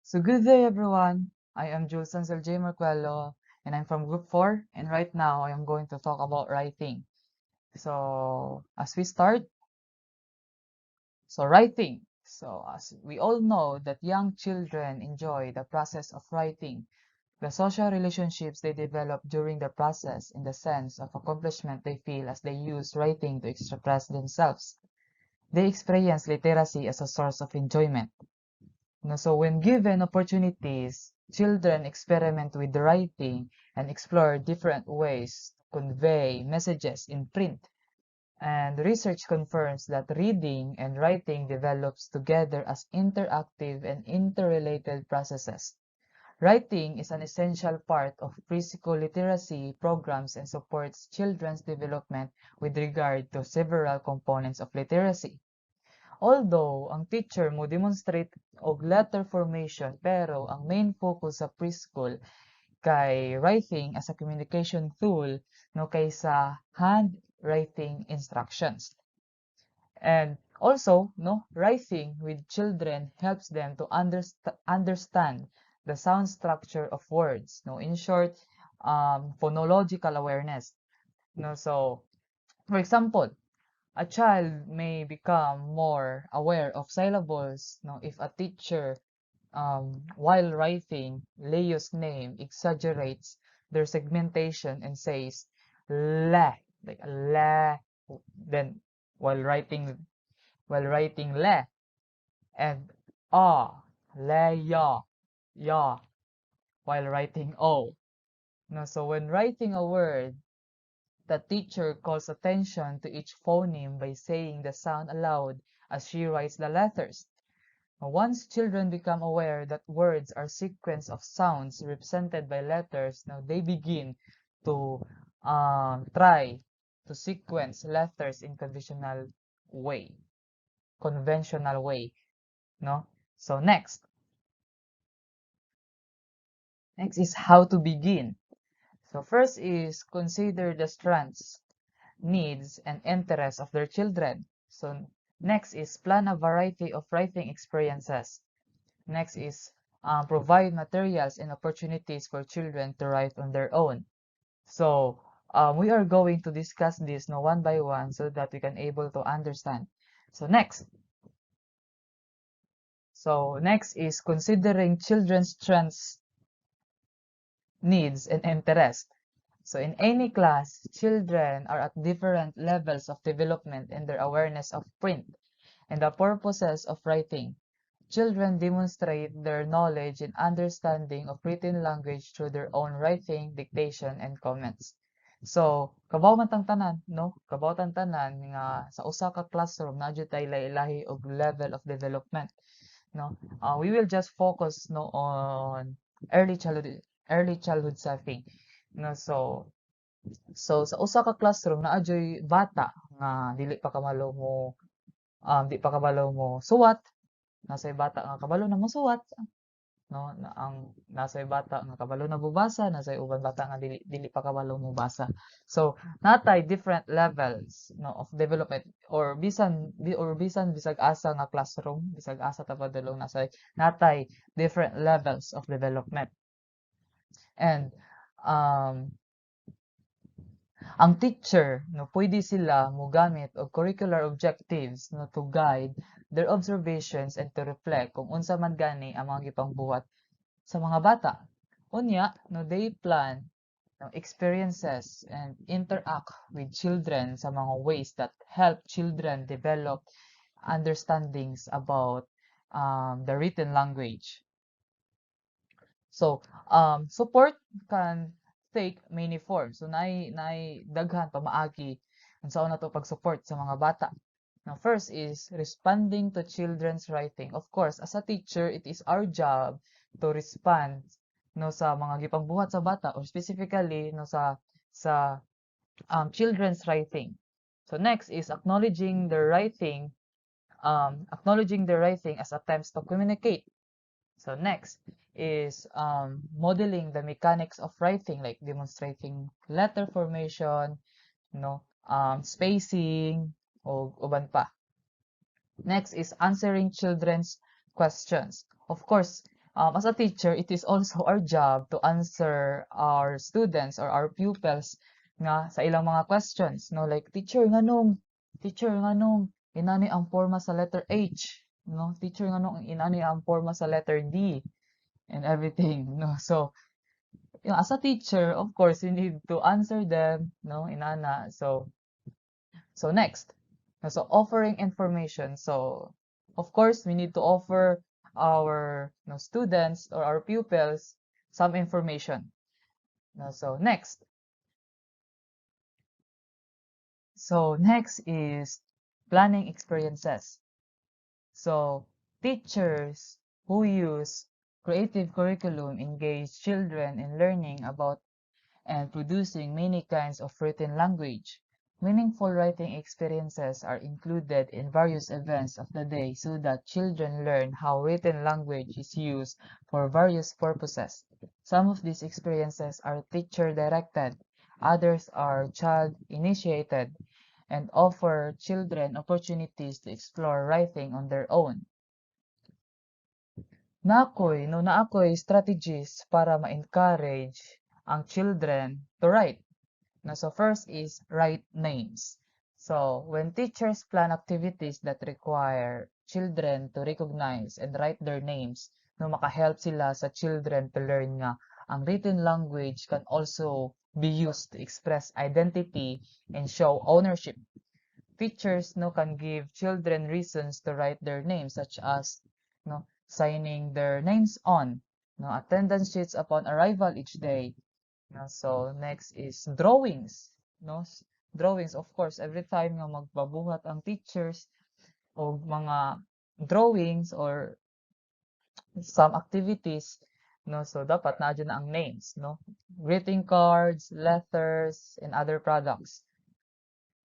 So good day everyone. I am Jules Ansel J. Marcuello and I'm from Group 4 and right now I am going to talk about writing. So as we start, writing. So as we all know that young children enjoy the process of writing, the social relationships they develop during the process in the sense of accomplishment they feel as they use writing to express themselves. They experience literacy as a source of enjoyment. So when given opportunities, children experiment with writing and explore different ways to convey messages in print. And research confirms that reading and writing develops together as interactive and interrelated processes. Writing is an essential part of preschool literacy programs and supports children's development with regard to several components of literacy. Although ang teacher mo demonstrate og letter formation pero ang main focus sa preschool kay writing as a communication tool no kaysa handwriting instructions. And also, no, writing with children helps them to understand the sound structure of words. No, in short, phonological awareness. No, so for example, a child may become more aware of syllables no, if a teacher, while writing Leo's name, exaggerates their segmentation and says le, like le, then while writing le, and le ya, while writing o. No, so when writing a word, the teacher calls attention to each phoneme by saying the sound aloud as she writes the letters. Once children become aware that words are sequence of sounds represented by letters, now they begin to try to sequence letters in way, conventional way, no? So next is how to begin. So first is consider the strengths, needs, and interests of their children. So next is plan a variety of writing experiences. Next is provide materials and opportunities for children to write on their own. So we are going to discuss this no, one by one so that we can able to understand. So next is considering children's strengths, needs, and interests. So in any class, children are at different levels of development in their awareness of print and the purposes of writing. Children demonstrate their knowledge and understanding of written language through their own writing, dictation, and comments. So, kabaw man tang tanan, no? Kabaw tang tanan nga sa usa ka classroom na jud tay lahi-lahi og level of development, no? We will just focus no on early childhood setting, no? So sa usa ka classroom naa joy bata nga dili pa kamalo mo di pa kabalo mo suwat, nasa'y bata nga kabalo na mosuwat, no? Na ang nasa'y bata nga kabalo na mobasa, nasa'y uban bata nga dili pa kabalo mobasa. So natay different levels no of development or bisan bisag asa nga classroom, bisag asa ta padulong natay different levels of development. And ang teacher no pwede sila mogamit og curricular objectives no to guide their observations and to reflect kung unsa man gani ang mga gipangbuhat sa mga bata. Unya, no they plan no, experiences and interact with children sa mga ways that help children develop understandings about the written language. So, support can take many forms. So, naay daghan pamaagi unsaon nato pag-support sa mga bata. Now, first is responding to children's writing. Of course, as a teacher, it is our job to respond no sa mga gipangbuhat sa bata or specifically no sa children's writing. So next is acknowledging their writing as attempts to communicate. So next is modeling the mechanics of writing, like demonstrating letter formation, no, spacing, o uban pa. Next is answering children's questions. Of course, as a teacher, it is also our job to answer our students or our pupils nga sa ilang mga questions, no? Like, teacher, nganong, inani ang forma sa letter H, no? Teacher, nganong, inani ang forma sa letter D, and everything, no? So, as a teacher, of course, you need to answer them, no? Inana. So next, so offering information. So, of course, we need to offer our students or our pupils some information. So next. So next is planning experiences. So teachers who use creative curriculum engage children in learning about and producing many kinds of written language. Meaningful writing experiences are included in various events of the day so that children learn how written language is used for various purposes. Some of these experiences are teacher-directed, others are child-initiated, and offer children opportunities to explore writing on their own. Naakoy strategies para ma-encourage ang children to write. So first is write names. So when teachers plan activities that require children to recognize and write their names, makahelp sila sa children to learn nga ang written language can also be used to express identity and show ownership. Teachers can give children reasons to write their names, such as signing their names on attendance sheets upon arrival each day. So next is drawings. Drawings, of course, every time nga magbabuhat ang teachers o mga drawings or some activities, so dapat na dyan ang names, greeting cards, letters, and other products.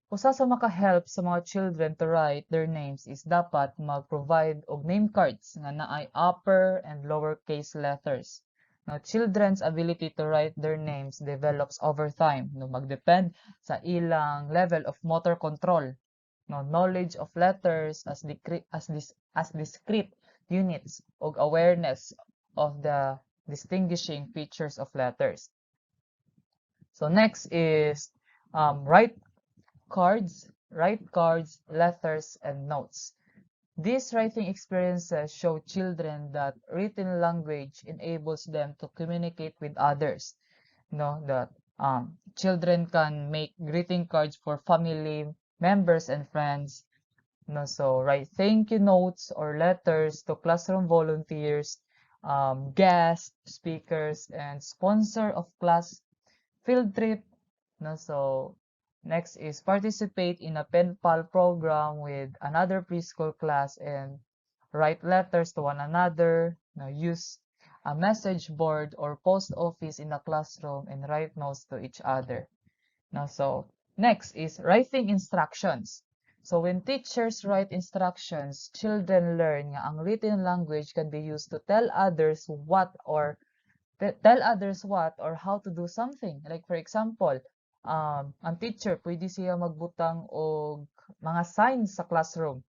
Usa sa makahelp sa mga children to write their names is dapat mag-provide og name cards nga naay upper and lower case letters. Now, children's ability to write their names develops over time. Magdepend sa ilang level of motor control. Knowledge of letters as discrete units o awareness of the distinguishing features of letters. So next is write cards, letters, and notes. These writing experiences show children that written language enables them to communicate with others. That children can make greeting cards for family members and friends. So write thank you notes or letters to classroom volunteers, guest speakers, and sponsor of class field trip. So next is participate in a pen pal program with another preschool class and write letters to one another. Use a message board or post office in the classroom and write notes to each other. So next is writing instructions. So when teachers write instructions, children learn nga ang written language can be used to tell others what or how to do something. Like for example, ang teacher pwede siya magbutang og mga signs sa classroom.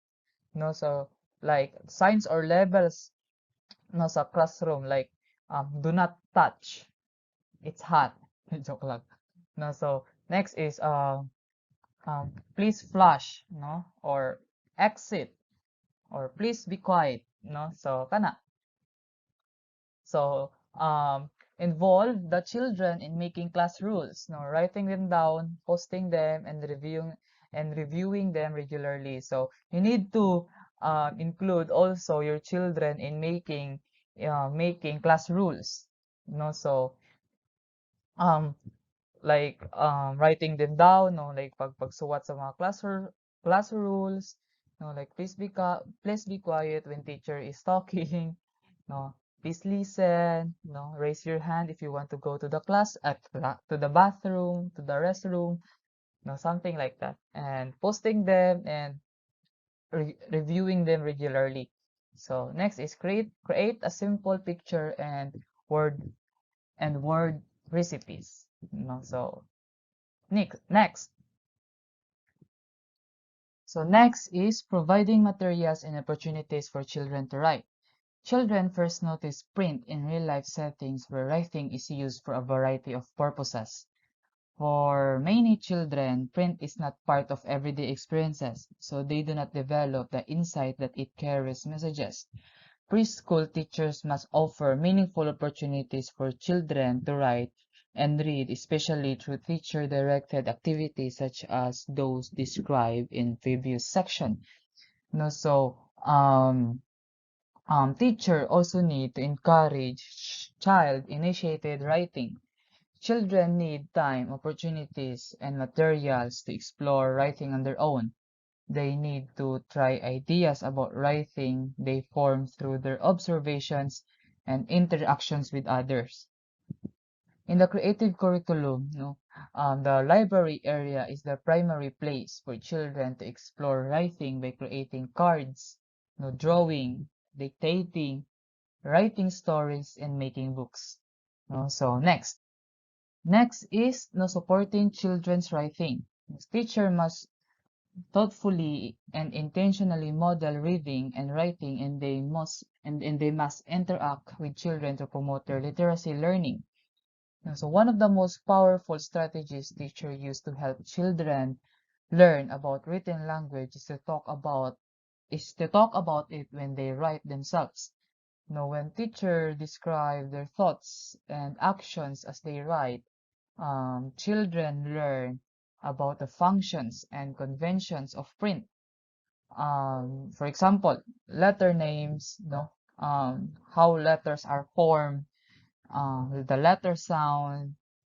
So like signs or labels sa classroom, like do not touch, it's hot. Joke lang. So next is please flush, or exit, or please be quiet, so kana. So involve the children in making class rules, writing them down, posting them, and reviewing them regularly. So you need to include also your children in making class rules. So like writing them down, like pagsuwat sa mga class rules, like please be quiet when teacher is talking, please listen, raise your hand if you want to go to the class, to the bathroom, to the restroom, something like that, and posting them and reviewing them regularly. So next is create a simple picture and word recipes. So next. So next is providing materials and opportunities for children to write. Children first notice print in real-life settings where writing is used for a variety of purposes. For many children, print is not part of everyday experiences, so they do not develop the insight that it carries messages. Preschool teachers must offer meaningful opportunities for children to write and read, especially through teacher-directed activities such as those described in previous section. No, so teacher also need to encourage child-initiated writing. Children need time, opportunities, and materials to explore writing on their own. They need to try ideas about writing they form through their observations and interactions with others. In the creative curriculum, the library area is the primary place for children to explore writing by creating cards, drawing, dictating, writing stories, and making books. So next is supporting children's writing. Teacher must thoughtfully and intentionally model reading and writing, and they must interact with children to promote their literacy learning. So one of the most powerful strategies teachers use to help children learn about written language is to talk about it when they write themselves. When teachers describe their thoughts and actions as they write, children learn about the functions and conventions of print. For example, letter names, how letters are formed, the letter sound,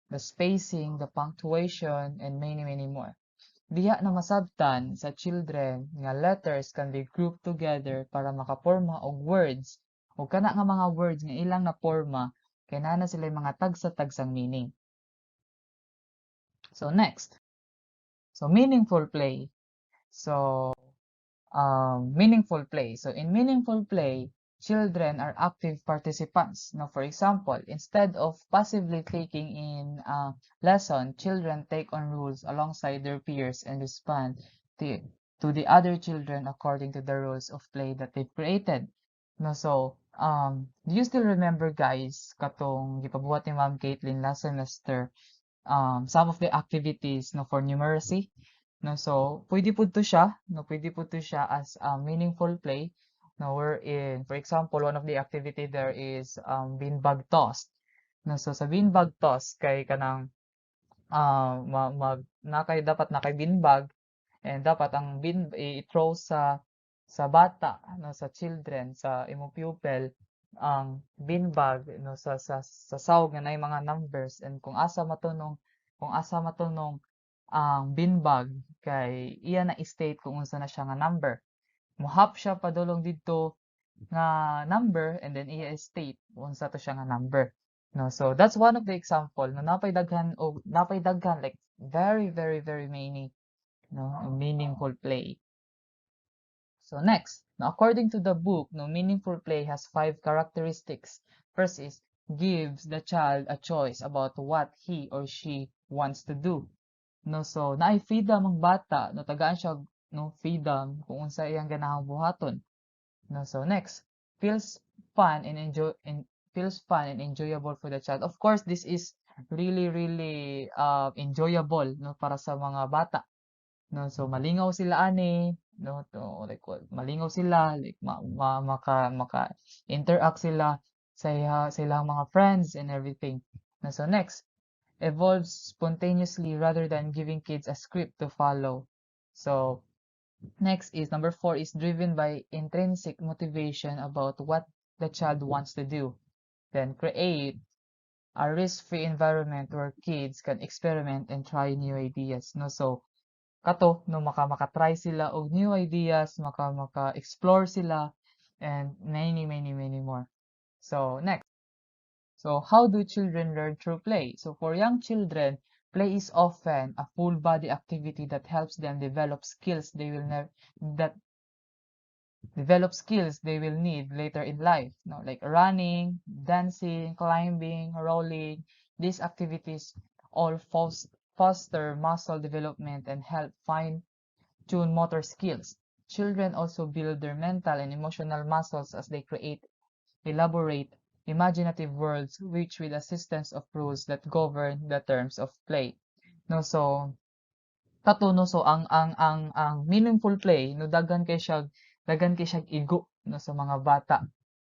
the spacing, the punctuation, and many, many more. Diha na masabtan sa children nga letters can be grouped together para makaporma og words o kana nga mga words nga ilang na porma kay naa na sila mga tagsa-tagsang meaning. So next, meaningful play. So meaningful play. So in meaningful play, children are active participants. For example, instead of passively taking in a lesson, children take on rules alongside their peers and respond to the other children according to the rules of play that they've created. So, do you still remember guys, katong gipabuhat ni Ma'am Caitlin last semester, some of the activities for numeracy? So pwede po to siya, as a meaningful play, wherein, for example, one of the activity there is beanbag toss. So sa beanbag toss kay kanang dapat nakay beanbag, and dapat ang i-throw sa bata, sa children, sa imong pupil ang beanbag sa sawg nga nay mga numbers, and kung asa matunong ang beanbag kay iya na state kung unsa na siya nga number. Mohap siya padulong didto nga number, and then iya state kung unsa to siya nga number. So that's one of the example napay daghan like very very very many meaningful play. So next, according to the book, meaningful play has 5 characteristics. First is gives the child a choice about what he or she wants to do. So naay freedom ang bata, tagaan siya freedom kung unsa iyang ganahang buhaton. So next, feels fun and enjoyable for the child. Of course, this is really really enjoyable para sa mga bata. So malingaw sila ani, like malingaw sila, like maka interact sila sa ilang mga friends and everything. So next, evolves spontaneously rather than giving kids a script to follow. So next is number 4 is driven by intrinsic motivation about what the child wants to do. Then create a risk-free environment where kids can experiment and try new ideas. So kato makatry sila og new ideas, maka-explore sila, and many many many more. So next, so how do children learn through play? So for young children, play is often a full body activity that helps them develop skills they will need later in life, like running, dancing, climbing, rolling. These activities all foster muscle development and help fine-tune motor skills. Children also build their mental and emotional muscles as they create elaborate imaginative worlds which with assistance of rules that govern the terms of play. No, so kato no, so ang meaningful play no daghan kay siya igo no sa mga bata.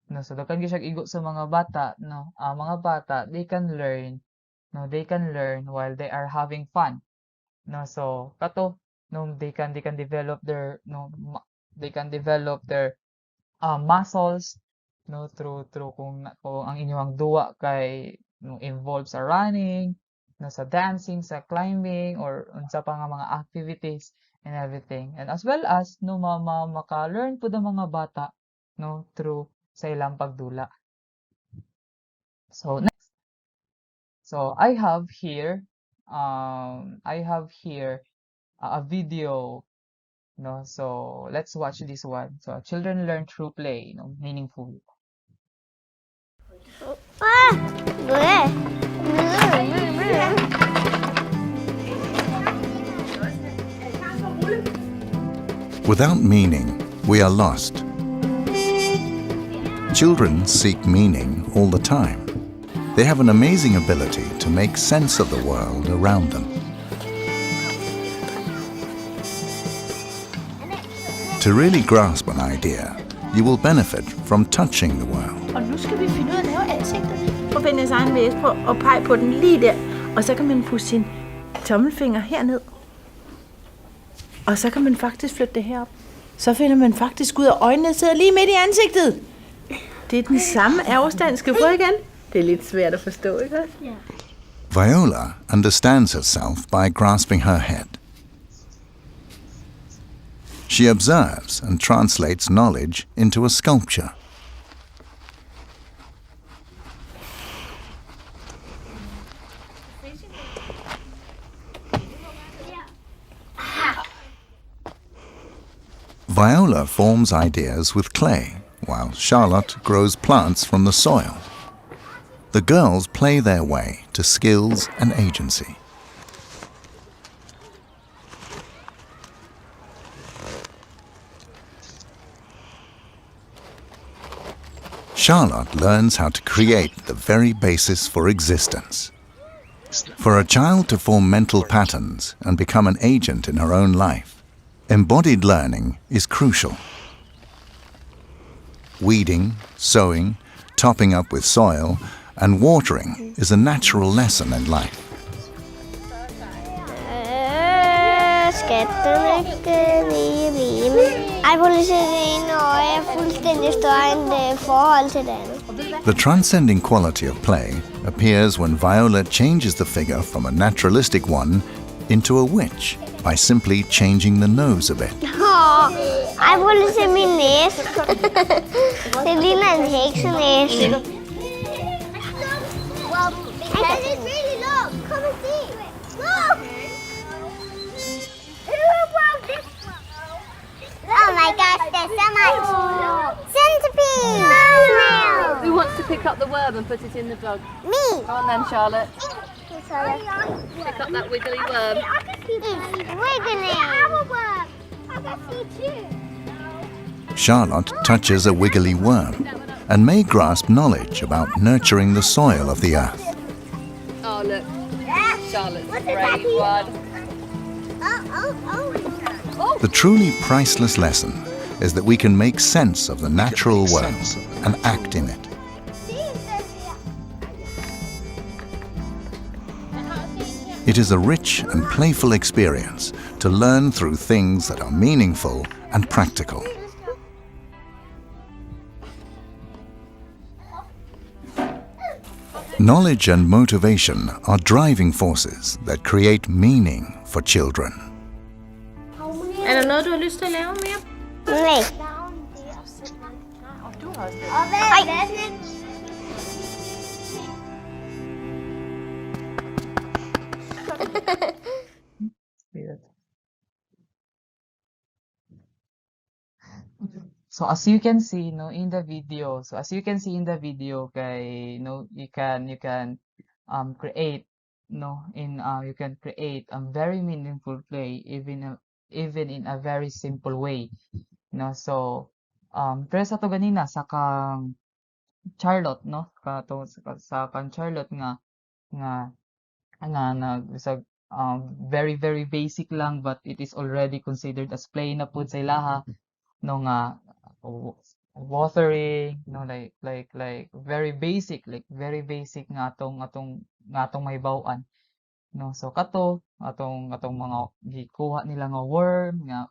No, so daghan kay siya igo sa mga bata no. Mga bata they can learn while they are having fun. No, so kato no they can develop their they can develop their muscles no through kung ang inyong duwa kay no involved sa running no sa dancing sa climbing or unsa pa nga mga activities and everything, and as well as no maka-learn po ang mga bata no through sa ilang pagdula. So next, so I have here a video. No, so let's watch this one. So children learn through play, meaningful. Without meaning, we are lost. Children seek meaning all the time. They have an amazing ability to make sense of the world around them. To really grasp an idea, you will benefit from touching the world. Og nu skal vi finde ud af at lave ansigtet. Prøv at vende jeres egen væs på og pege på den lige der. Og så kan man putte sin tommelfinger herned. Og så kan man faktisk flytte det herop. Så finder man faktisk ud af, at øjnene sidder lige midt i ansigtet. Det er den samme afstand. Skal vi prøve igen? Det er lidt svært at forstå, ikke? Ja. Viola understands herself by grasping her head. She observes and translates knowledge into a sculpture. Viola forms ideas with clay, while Charlotte grows plants from the soil. The girls play their way to skills and agency. Charlotte learns how to create the very basis for existence. For a child to form mental patterns and become an agent in her own life, embodied learning is crucial. Weeding, sowing, topping up with soil, and watering is a natural lesson in life. The transcending quality of play appears when Viola changes the figure from a naturalistic one into a witch by simply changing the nose a bit. Jeg ville se min næse. Det ligner en heksenæse. And it's really long. Come and see. Look! Oh my gosh, there's so much. Centipede! Snail! Who wants to pick up the worm and put it in the jug? Me! Go on then, Charlotte. Sorry. Pick up that wiggly worm. It's wiggly. I have a worm. I can see too. Charlotte touches a wiggly worm and may grasp knowledge about nurturing the soil of the earth. Oh, look. Charlotte's a What's brave that? one. Oh. The truly priceless lesson is that we can make sense of the natural world and act in it. It is a rich and playful experience to learn through things that are meaningful and practical. Knowledge and motivation are driving forces that create meaning for children. Er der noget, du har lyst til at lave mere? Nej. Weird. So as you can see, in the video, kay, you can create, you can create a very meaningful play even in a very simple way. So, pero sa to ganina sa kang Charlotte, no? Kato sa kan Charlotte nga nga sa very very basic lang, but it is already considered as play na pud sa ilaha, no, nga watering, no, like very basic nga atong mahibaw-an, no. So kato atong mga gikuha nila nga worm nga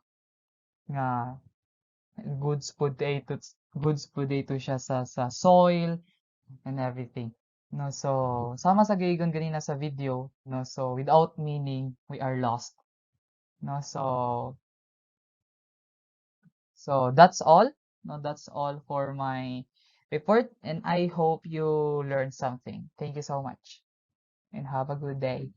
goods pud ito siya sa soil and everything, no. So sama sa gigon ganina sa video, no, so without meaning we are lost, no. So that's all, no, that's all for my report, and I hope you learned something. Thank you so much and have a good day.